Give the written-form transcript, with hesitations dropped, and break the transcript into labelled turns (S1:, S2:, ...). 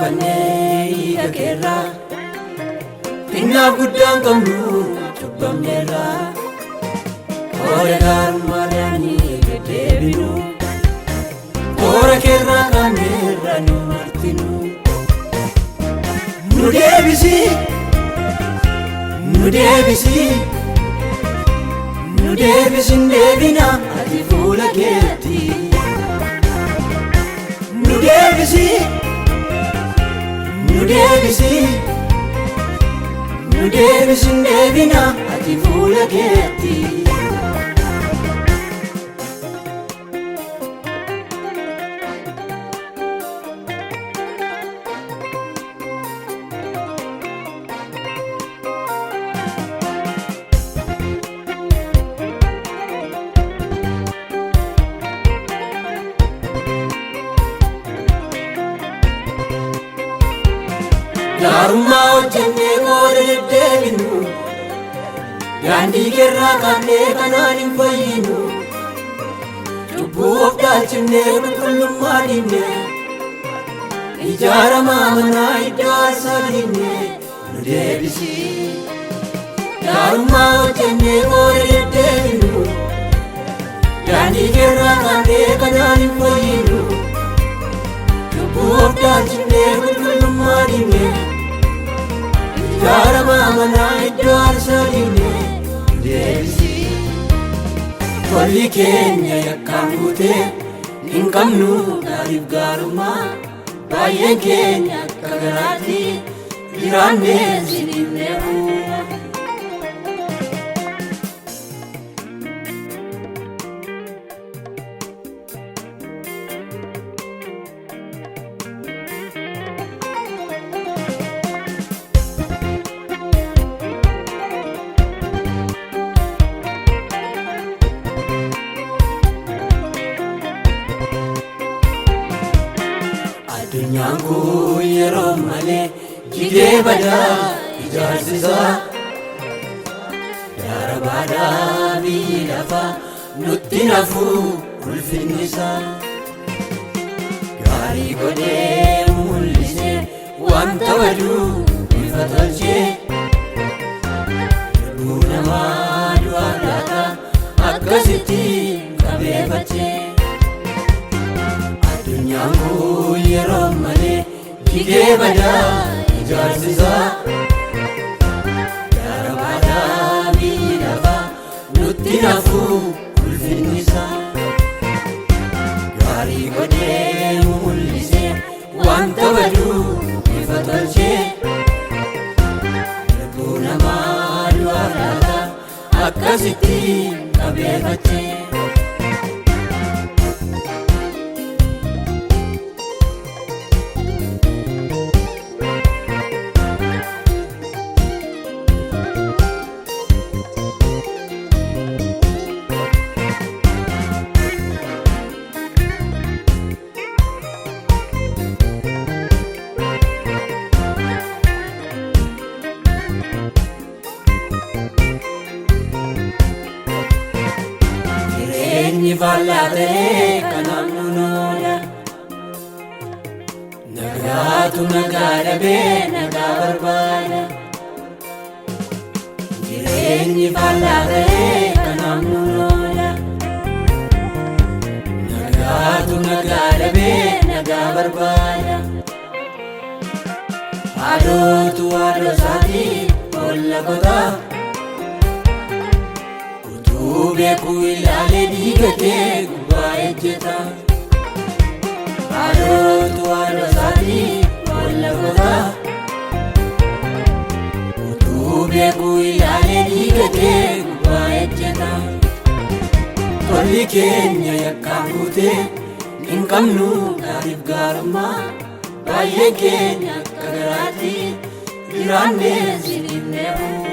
S1: Baafannee hiika keerraa xinnaaf guddaan qabnu cubbamneerraa Koora gaarummaadhaanii deddeebinu Koora keerraa kaaneerra nu martinu Nu deebisi hin deebina ati fuula keetti Nu deebisi hin deebina ati fuula keetti Gaarummaa hojjennee koora deddeebinu Daandii keerraa kaanee kanaan hin fayyinu Cubbuu of dhaalchinnee qulqullummaa dhiibnee Ijaaramaa manaa iddoo aarsaa dhiibnee Nu deebisi Gaarummaa hojjennee koora deddeebinu Daandii keerraa kaanee kanaan hin fayyinu Cubbuu of dhaalchinnee qulqullummaa dhiibnee Ijaaramaa manaa iddoo aarsaa dhiibnee Nu deebisi Tolli keenya yakkaan guutee hin qabnu gaariif gaarummaa Baay'een keenya akka garaatti jiraannee sin himneefu Addunyaan kun yeroo malee jigee badaa ijaarsisaa Daara baadaa biyyi lafaa nutti nafuu ulfinnisaa Gaarii godhee mul'isee wanta baduu ifa tolchee Lubbuu namaa du'aa laataa akkasitti qabeeffachee Addunyaan kun yeroo malee jigee badaa ijaarsisaa Daara baadaa biyyi lafaa nutti nafuu ulfinnisaa Gaarii godhee mul'isee wanta baduu ifa tolchee Lubbuu namaa du'aa laataa akkasitti qabeeffachee Jireenyi faallaa ta'ee kanaaf nu noola Nagaatu nagaa dhabee nagaa barbaada Jireenyi faallaa ta'ee kanaaf nu noola Nagaatu nagaa dhabee nagaa barbaada Haadhootu haadhoo isaatii boolla qotaa Beekuu ilaalee dhiiga kee gubbaa ejjeta Haadhootu haadhoo isaatii boolla qotaa Utuu beekuu ilaalee dhiiga kee gubbaa ejjeta Tolli keenya yakkaan guutee hin qabnu gaariif gaarummaa Baay'een keenya akka garaatti jiraannee sin himneefu